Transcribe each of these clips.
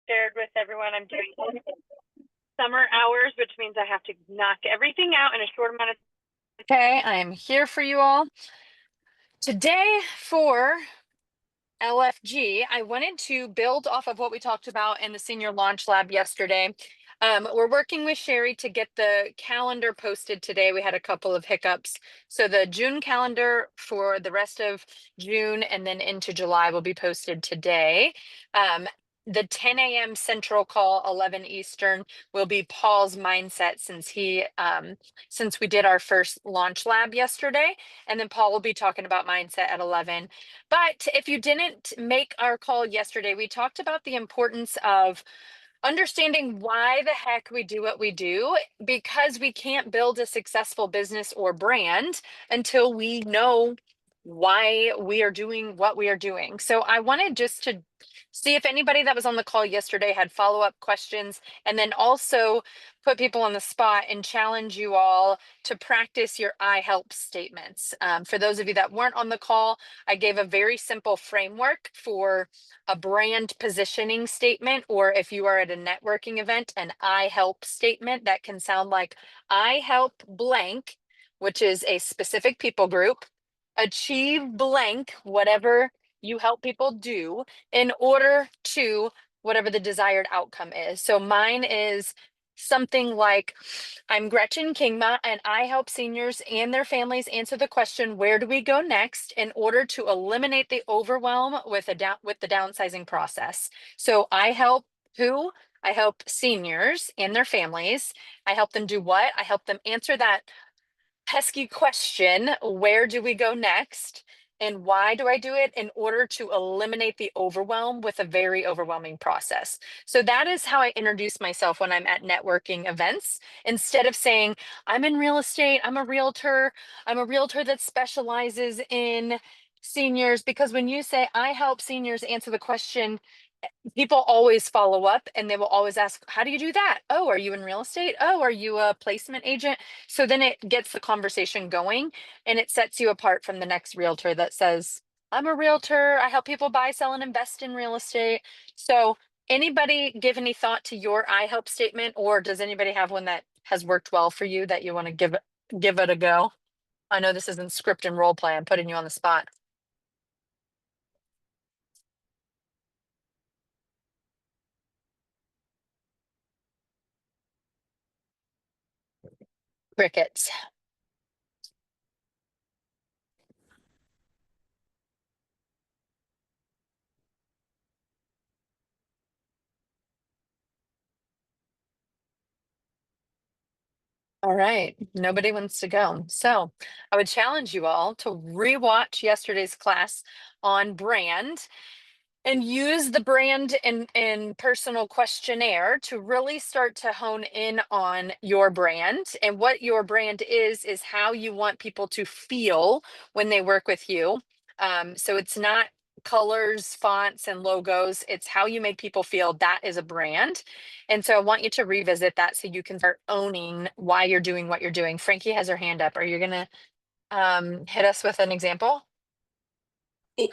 shared with everyone I'm doing summer hours, which means I have to knock everything out in a short amount of time. Okay, I am here for you all. Today for LFG, I wanted to build off of what we talked about in the senior launch lab yesterday. We're working with Sherry to get the calendar posted today. We had a couple of hiccups. So the June calendar for the rest of June and then into July will be posted today. The 10 a.m. Central call, 11 Eastern, will be Paul's mindset since we did our first launch lab yesterday. And then Paul will be talking about mindset at 11. But if you didn't make our call yesterday, we talked about the importance of understanding why the heck we do what we do, because we can't build a successful business or brand until we know why we are doing what we are doing. So I wanted just to see if anybody that was on the call yesterday had follow-up questions, and then also put people on the spot and challenge you all to practice your I help statements. For those of you that weren't on the call, I gave a very simple framework for a brand positioning statement, or if you are at a networking event, an I help statement that can sound like I help blank, which is a specific people group, achieve blank, whatever you help people do in order to whatever the desired outcome is. So mine is something like, I'm Gretchen Kingma and I help seniors and their families answer the question, where do we go next, in order to eliminate the overwhelm with the downsizing process. So I help who? I help seniors and their families. I help them do what? I help them answer that pesky question, where do we go next? And why do I do it? In order to eliminate the overwhelm with a very overwhelming process. So that is how I introduce myself when I'm at networking events. Instead of saying, I'm in real estate, I'm a realtor that specializes in seniors. Because when you say, I help seniors answer the question, people always follow up and they will always ask, how do you do that? Oh, are you in real estate? Oh, are you a placement agent? So then it gets the conversation going and it sets you apart from the next realtor that says, I'm a realtor. I help people buy, sell, and invest in real estate. So anybody give any thought to your I help statement, or does anybody have one that has worked well for you that you want to give it a go? I know this isn't script and role play. I'm putting you on the spot. Crickets. All right, nobody wants to go. So I would challenge you all to rewatch yesterday's class on brand and use the brand and personal questionnaire to really start to hone in on your brand. And what your brand is how you want people to feel when they work with you. So it's not colors, fonts, and logos. It's how you make people feel. That is a brand. And so I want you to revisit that so you can start owning why you're doing what you're doing. Frankie has her hand up. Are you going to hit us with an example?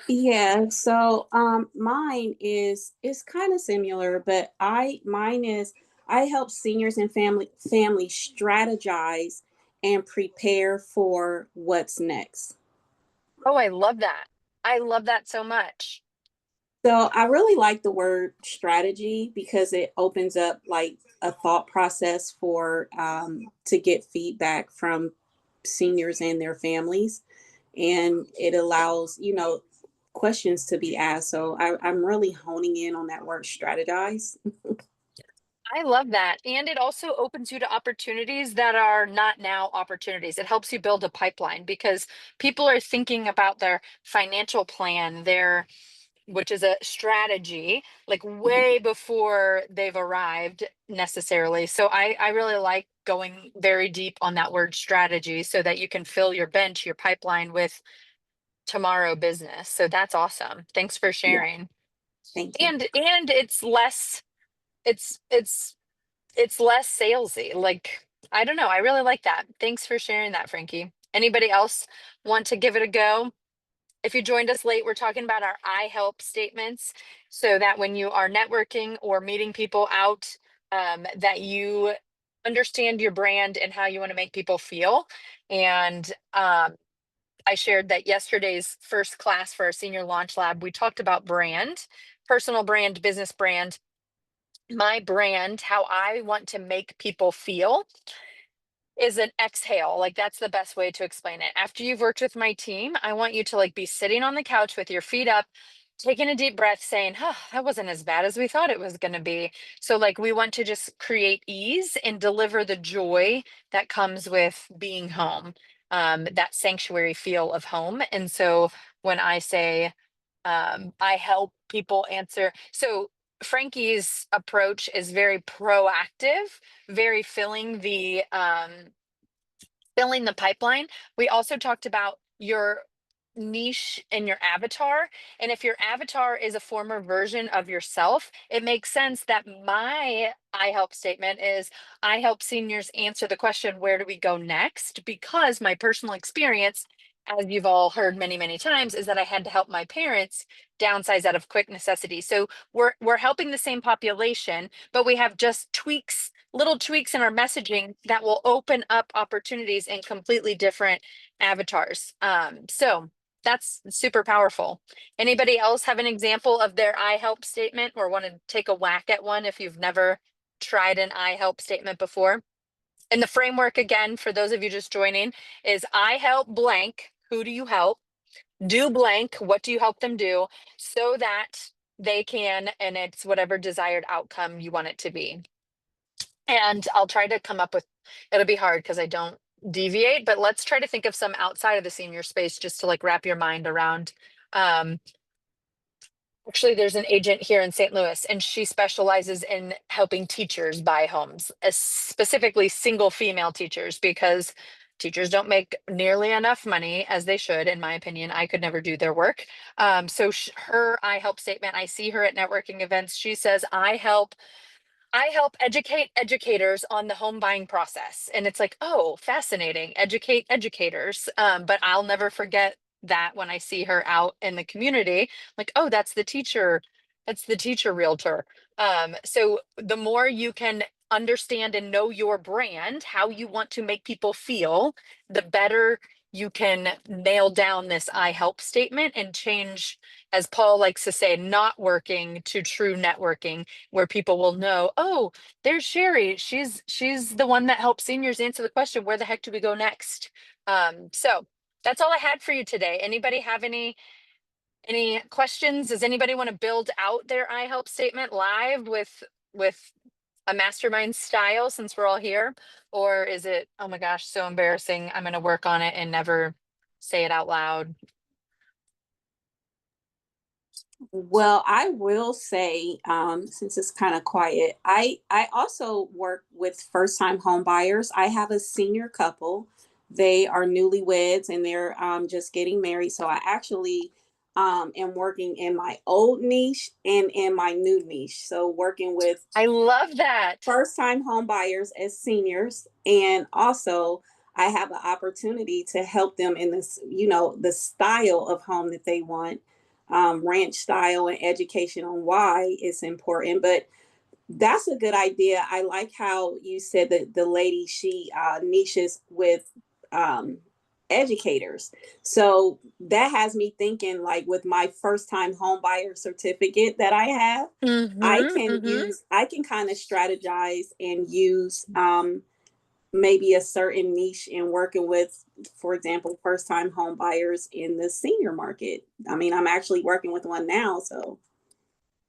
Yeah, so mine is kind of similar, but mine is I help seniors and families strategize and prepare for what's next. Oh, I love that. I love that so much. So I really like the word strategy because it opens up like a thought process for to get feedback from seniors and their families, and it allows questions to be asked. So I'm really honing in on that word strategize. I love that. And it also opens you to opportunities that are not now opportunities. It helps you build a pipeline because people are thinking about their financial plan, which is a strategy, like way before they've arrived necessarily. So I really like going very deep on that word strategy so that you can fill your bench, your pipeline with tomorrow business. So that's awesome. Thanks for Yeah, sharing. thank you. And it's less, it's it's less salesy. Like, I don't know. I really like that. Thanks for sharing that, Frankie. Anybody else want to give it a go? If you joined us late, we're talking about our I help statements so that when you are networking or meeting people out, that you understand your brand and how you want to make people feel. And I shared that yesterday's first class for our senior launch lab, we talked about brand, personal brand, business brand, my brand, how I want to make people feel is an exhale. Like that's the best way to explain it. After you've worked with my team, I want you to like be sitting on the couch with your feet up, taking a deep breath, saying, "Oh, that wasn't as bad as we thought it was going to be." So like we want to just create ease and deliver the joy that comes with being home, that sanctuary feel of home. And so when I say, I help people answer, so Frankie's approach is very proactive, very filling the pipeline. We also talked about your niche and your avatar. And if your avatar is a former version of yourself, it makes sense that my I help statement is I help seniors answer the question, where do we go next? Because my personal experience, as you've all heard many, many times, is that I had to help my parents downsize out of quick necessity. So we're helping the same population, but we have just tweaks, little tweaks in our messaging that will open up opportunities in completely different avatars. So that's super powerful. Anybody else have an example of their I help statement or want to take a whack at one if you've never tried an I help statement before? And the framework, again, for those of you just joining, is I help blank. Who do you help? Do blank. What do you help them do so that they can, and it's whatever desired outcome you want it to be. And I'll try to come up with, it'll be hard because I don't deviate, but let's try to think of some outside of the senior space just to like wrap your mind around. Um, Actually, there's an agent here in St. Louis, and she specializes in helping teachers buy homes, specifically single female teachers, because teachers don't make nearly enough money as they should, in my opinion. I could never do their work. So her I help statement, I see her at networking events. She says, I help educate educators on the home buying process. And it's like, oh, fascinating. Educate educators. But I'll never forget that when I see her out in the community, like, oh, that's the teacher. That's the teacher realtor. So the more you can understand and know your brand, how you want to make people feel, the better you can nail down this I help statement and change, as Paul likes to say, not working to true networking, where people will know, oh, there's Sherry. She's the one that helps seniors answer the question, where the heck do we go next? So that's all I had for you today. Anybody have any questions? Does anybody want to build out their I help statement live with a mastermind style since we're all here? Or is it, oh my gosh, so embarrassing. I'm gonna work on it and never say it out loud. Well, I will say, since it's kind of quiet, I also work with first time home buyers. I have a senior couple. They are newlyweds and they're just getting married. So I actually am working in my old niche and in my new niche. So working with I love that. first time home buyers as seniors, and also I have an opportunity to help them in this, the style of home that they want, ranch style, and education on why it's important. But that's a good idea. I like how you said that the lady, she niches with um, educators. So that has me thinking, like with my first time home buyer certificate that I have, Mm-hmm, mm-hmm. I can kind of strategize and use maybe a certain niche in working with, for example, first time home buyers in the senior market. I mean, I'm actually working with one now. So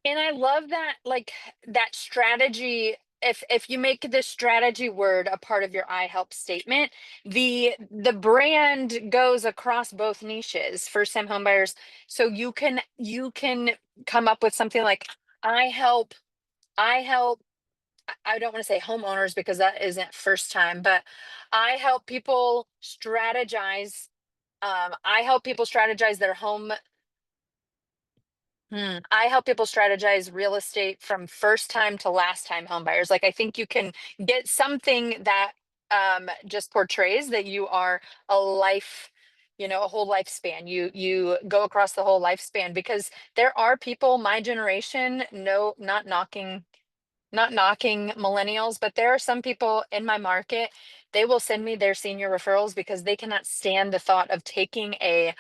And I love that, like that strategy. If you make the strategy word a part of your I help statement, the brand goes across both niches, first time home buyers. So you can come up with something like I help, I help, I don't want to say homeowners because that isn't first time, but I help people strategize. I help people strategize their home. I help people strategize real estate from first time to last time home buyers. Like I think you can get something that just portrays that you are a life a whole lifespan. You go across the whole lifespan, because there are people my generation, no, not knocking millennials, but there are some people in my market, they will send me their senior referrals because they cannot stand the thought of taking a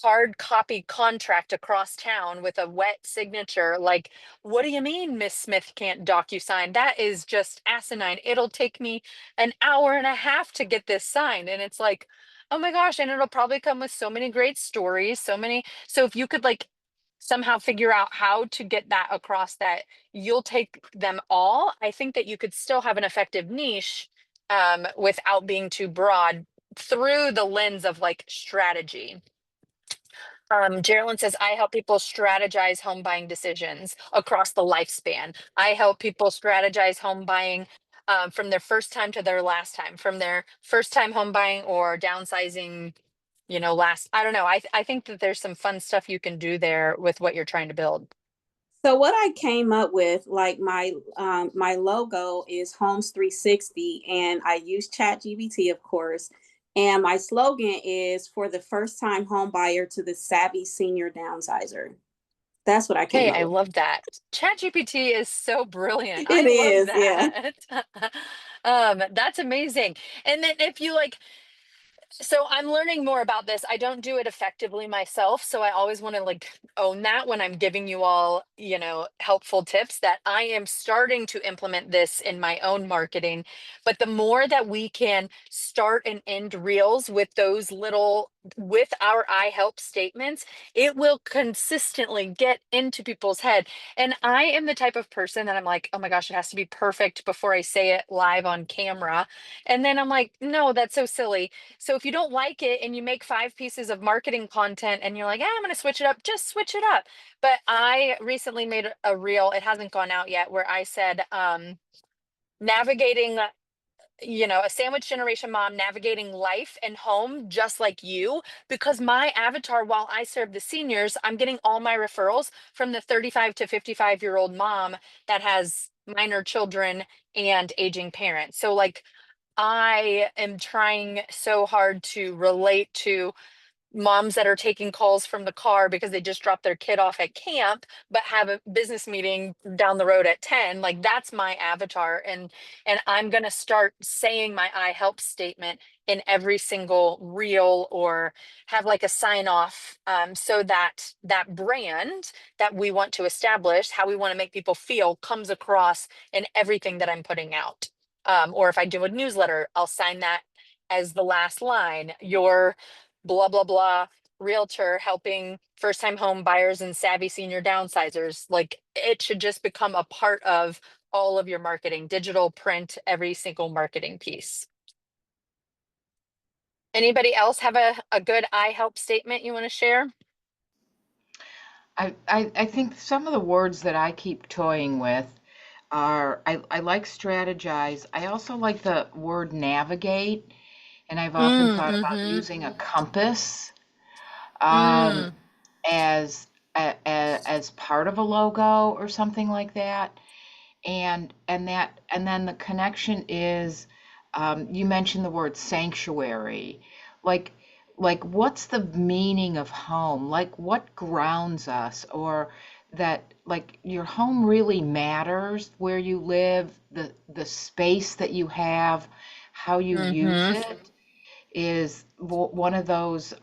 hard copy contract across town with a wet signature. Like, what do you mean Miss Smith can't DocuSign? That is just asinine. It'll take me an hour and a half to get this signed. And it's like, oh my gosh. And it'll probably come with so many great stories, so many. So if you could like somehow figure out how to get that across, that you'll take them all, I think that you could still have an effective niche, without being too broad, through the lens of like strategy. Geraldine says, I help people strategize home buying decisions across the lifespan. I help people strategize home buying, from their first time to their last time, from their first time home buying or downsizing, last. I don't know. I think that there's some fun stuff you can do there with what you're trying to build. So what I came up with, like my logo is Homes 360, and I use ChatGPT, of course. And my slogan is for the first time home buyer to the savvy senior downsizer. That's what I came Hey, up I with. love that. ChatGPT is so brilliant. It I love is, yeah. that. That's amazing. And then if you like, so I'm learning more about this. I don't do it effectively myself, so I always want to like own that when I'm giving you all, helpful tips, that I am starting to implement this in my own marketing. But the more that we can start and end reels with those little, with our I help statements, it will consistently get into people's head. And I am the type of person that I'm like, oh my gosh, it has to be perfect before I say it live on camera. And then I'm like, no, that's so silly. So if you don't like it and you make 5 pieces of marketing content and you're like, I'm going to switch it up, just switch it up. But I recently made a reel, it hasn't gone out yet, where I said, navigating, a sandwich generation mom navigating life and home just like you, because my avatar, while I serve the seniors, I'm getting all my referrals from the 35 to 55-year-old mom that has minor children and aging parents. So like, I am trying so hard to relate to moms that are taking calls from the car because they just dropped their kid off at camp but have a business meeting down the road at 10. Like, that's my avatar. And I'm going to start saying my I help statement in every single reel, or have like a sign off, so that that brand that we want to establish, how we want to make people feel, comes across in everything that I'm putting out. Or if I do a newsletter, I'll sign that as the last line. Your blah blah blah realtor helping first time home buyers and savvy senior downsizers. Like, it should just become a part of all of your marketing, digital, print, every single marketing piece. Anybody else have a good I help statement you want to share? I think some of the words that I keep toying with are I like strategize. I also like the word navigate, and I've often thought about Mm-hmm. using a compass um, Mm, as as part of a logo or something like that. And then the connection is, you mentioned the word sanctuary. like like what's the meaning of home, like what grounds us, or that like your home really matters, where you live, the space that you have, how you use mm-hmm. it is one of those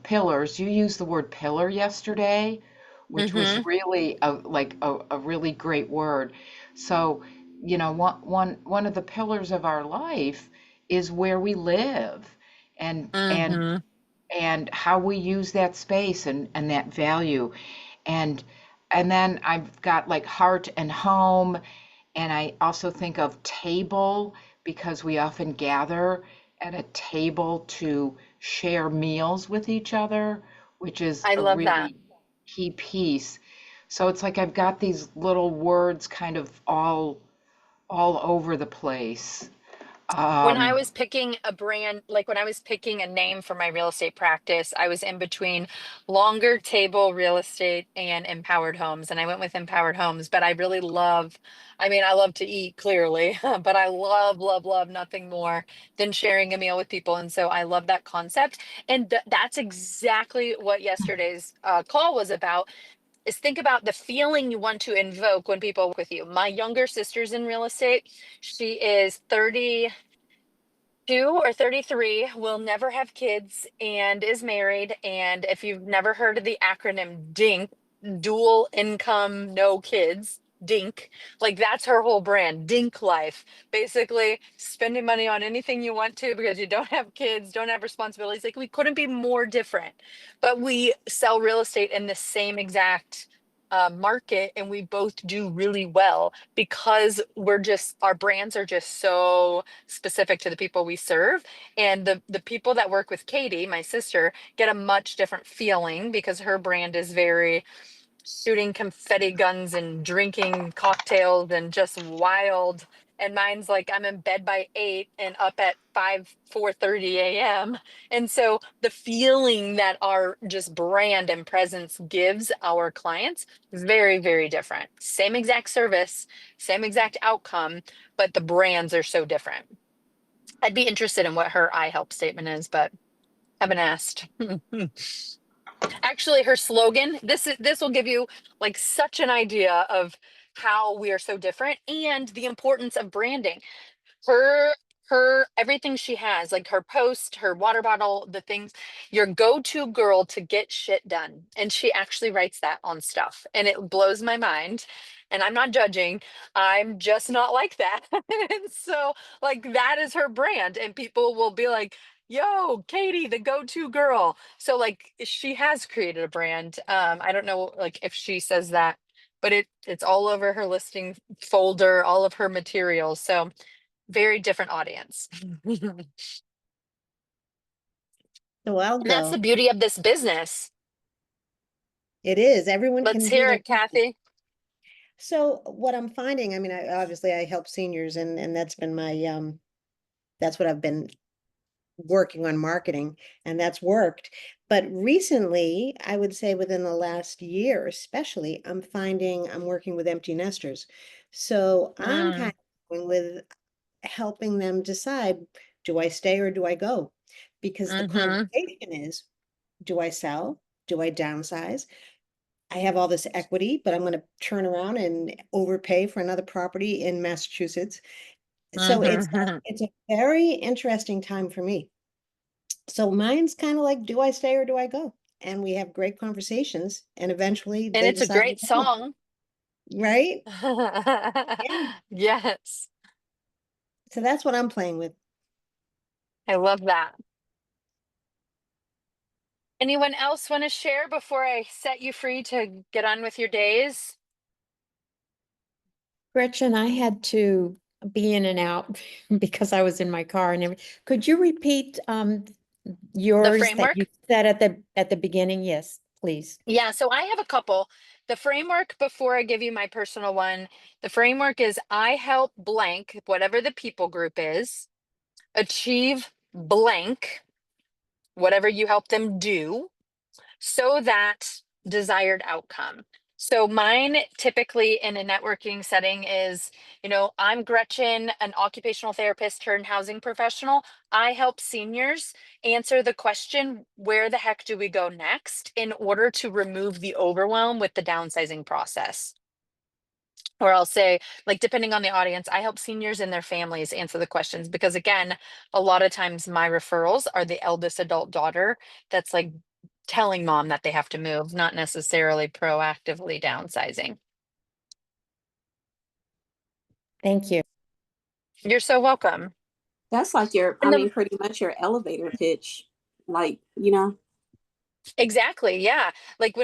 pillars. You used the word pillar yesterday, which was Mm-hmm. really a really great word. So, one of the pillars of our life is where we live, and and Mm-hmm. and how we use that space, and that value. And and then I've got like heart and home, and I also think of table, because we often gather at a table to share meals with each other, which is I a love that. really key piece. So it's like I've got these little words kind of all over the place. When I Um, was picking a brand, like when I was picking a name for my real estate practice, I was in between longer table real estate and empowered homes. And I went with empowered homes, but I really love, I mean, I love to eat clearly, but I love, love, love nothing more than sharing a meal with people. And so I love that concept. And that's exactly what yesterday's call was about, is think about the feeling you want to invoke when people work with you. My younger sister's in real estate. She is 32 or 33, will never have kids, and is married. And if you've never heard of the acronym DINK, dual income, no kids, DINK, like that's her whole brand, DINK life. Basically, spending money on anything you want to because you don't have kids, don't have responsibilities. Like, we couldn't be more different, but we sell real estate in the same exact market, and we both do really well because our brands are just so specific to the people we serve. And the people that work with Katie, my sister, get a much different feeling because her brand is very shooting confetti guns and drinking cocktails and just wild. And mine's like, I'm in bed by 8 and up at 4:30 a.m. And so the feeling that our just brand and presence gives our clients is very, very different. Same exact service, same exact outcome, but the brands are so different. I'd be interested in what her I help statement is, but haven't asked. Actually, her slogan, this will give you like such an idea of how we are so different and the importance of branding. Her everything she has, like her post, her water bottle, the things, your go-to girl to get shit done. And she actually writes that on stuff, and it blows my mind. And I'm not judging, I'm just not like that. And so like that is her brand, and people will be like, yo, Katie, the go-to girl. So like she has created a brand. I don't know like if she says that, but it's all over her listing folder, all of her materials. So very different audience. And So I'll that's the go. beauty of this business. It is. Everyone Let's can do hear their it, business. Kathy. So what I'm finding, I mean, obviously I help seniors and that's been my that's what I've been working on marketing and that's worked. But recently, I would say within the last year, especially, I'm finding I'm working with empty nesters. So I'm kind Mm, of going with helping them decide, do I stay or do I go? Because the mm-hmm. conversation is, do I sell? Do I downsize? I have all this equity, but I'm going to turn around and overpay for another property in Massachusetts. So Mm-hmm. it's a very interesting time for me. So mine's kind of like, do I stay or do I go? And we have great conversations, and eventually And they it's a decide to great go, song. right? Yeah. Yes, So that's what I'm playing with. I love that. Anyone else want to share before I set you free to get on with your days? Gretchen, I had to be in and out because I was in my car and everything. Could you repeat The yours that you framework? said at the beginning? Yes, please. Yeah, so I have a couple. The framework, before I give you my personal one, the framework is I help blank, whatever the people group is, achieve blank, whatever you help them do, so that desired outcome. So mine typically in a networking setting is, I'm Gretchen, an occupational therapist turned housing professional. I help seniors answer the question, where the heck do we go next, in order to remove the overwhelm with the downsizing process. Or I'll say, like, depending on the audience, I help seniors and their families answer the questions because, again, a lot of times my referrals are the eldest adult daughter that's like telling mom that they have to move, not necessarily proactively downsizing. Thank you. You're so welcome. That's like And the pretty much your elevator pitch. Like, Exactly. Yeah. Like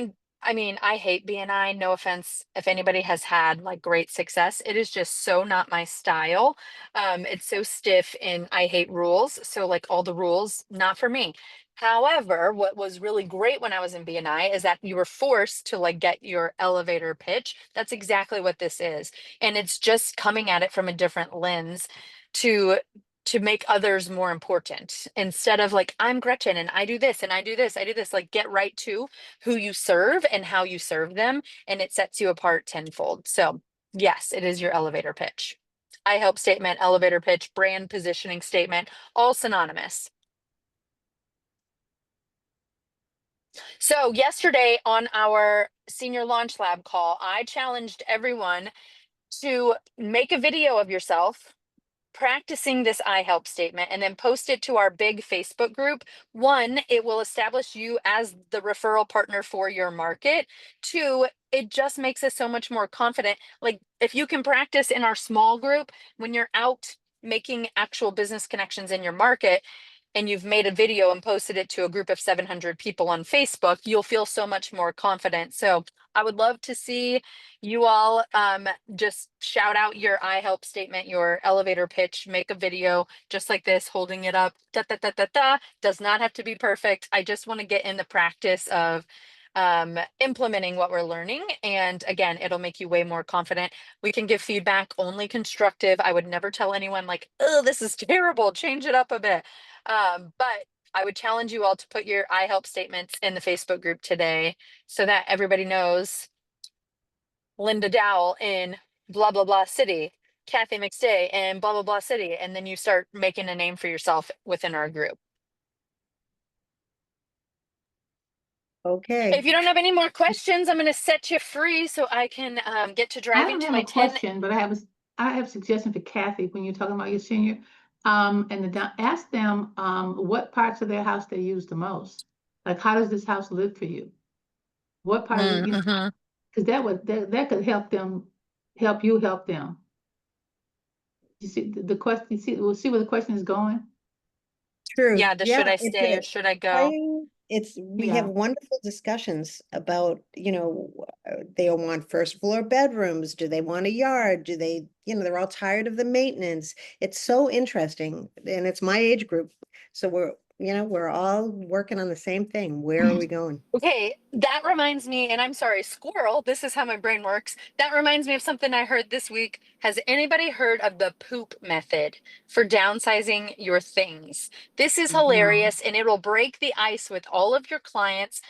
I mean, I hate BNI, no offense if anybody has had like great success. It is just so not my style. It's so stiff and I hate rules. So like all the rules, not for me. However, what was really great when I was in BNI is that you were forced to like get your elevator pitch. That's exactly what this is. And it's just coming at it from a different lens to to make others more important instead of like, I'm Gretchen and I do this and I do this, I do this. Like, get right to who you serve and how you serve them, and it sets you apart tenfold. So yes, it is your elevator pitch. I help statement, elevator pitch, brand positioning statement, all synonymous. So yesterday on our senior launch lab call, I challenged everyone to make a video of yourself practicing this I help statement and then post it to our big Facebook group. One, it will establish you as the referral partner for your market. Two, it just makes us so much more confident. Like, if you can practice in our small group, when you're out making actual business connections in your market and you've made a video and posted it to a group of 700 people on Facebook, you'll feel so much more confident. So I would love to see you all just shout out your I help statement, your elevator pitch, make a video just like this, holding it up. Da, da, da, da, da. Does not have to be perfect. I just want to get in the practice of implementing what we're learning. And again, it'll make you way more confident. We can give feedback, only constructive. I would never tell anyone like, oh, this is terrible, change it up a bit. But I would challenge you all to put your I help statements in the Facebook group today so that everybody knows Linda Dowell in blah, blah, blah city, Kathy McStay in blah, blah, blah city. And then you start making a name for yourself within our group. Okay. If you don't have any more questions, I'm going to set you free so I can get to I driving don't to have my a 10. question, but I have a suggestion for Kathy when you're talking about your senior. Ask them what parts of their house they use the most. Like, how does this house look for you? What part of it, Mm-hmm. because that could help them, help them. You see the question, we'll see where the question is going. True. Yeah, the Yeah, should I it's stay or a should I go? playing. We have Yeah. wonderful discussions about, they want first floor bedrooms. Do they want a yard? Do they, they're all tired of the maintenance. It's so interesting. And it's my age group. So we're all working on the same thing. Where are we going? Okay, that reminds me, and I'm sorry, squirrel, this is how my brain works. That reminds me of something I heard this week. Has anybody heard of the poop method for downsizing your things? This is No. hilarious and it'll break the ice with all of your clients.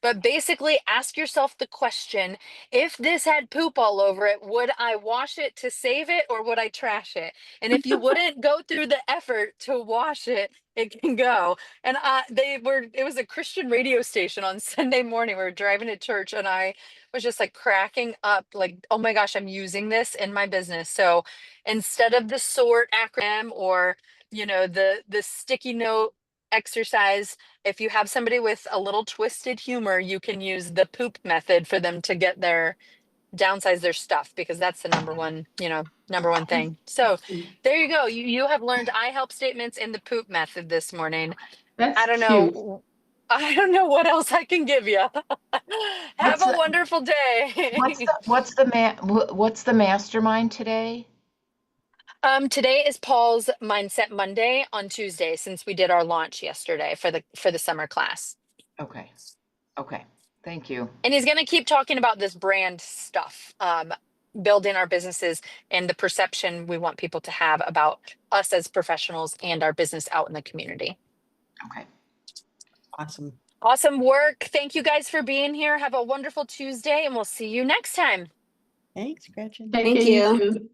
But basically, ask yourself the question, if this had poop all over it, would I wash it to save it or would I trash it? And if you wouldn't go through the effort to wash it, it can go. And it was a Christian radio station on Sunday morning. We were driving to church and I was just like cracking up, like, oh my gosh, I'm using this in my business. So instead of the SORT acronym or, the sticky note exercise, if you have somebody with a little twisted humor, you can use the poop method for them to get downsize their stuff, because that's the number one thing. So there you go. You have learned I help statements in the poop method this morning. I That's don't cute. know. I don't know what else I can give you. Have What's a the wonderful day. what's the mastermind today? Today is Paul's Mindset Monday on Tuesday, since we did our launch yesterday for the summer class. Okay. Okay. Thank you. And he's going to keep talking about this brand stuff, building our businesses and the perception we want people to have about us as professionals and our business out in the community. Okay. Awesome. Awesome work. Thank you guys for being here. Have a wonderful Tuesday and we'll see you next time. Thanks, Gretchen. Take Thank care, you you. too.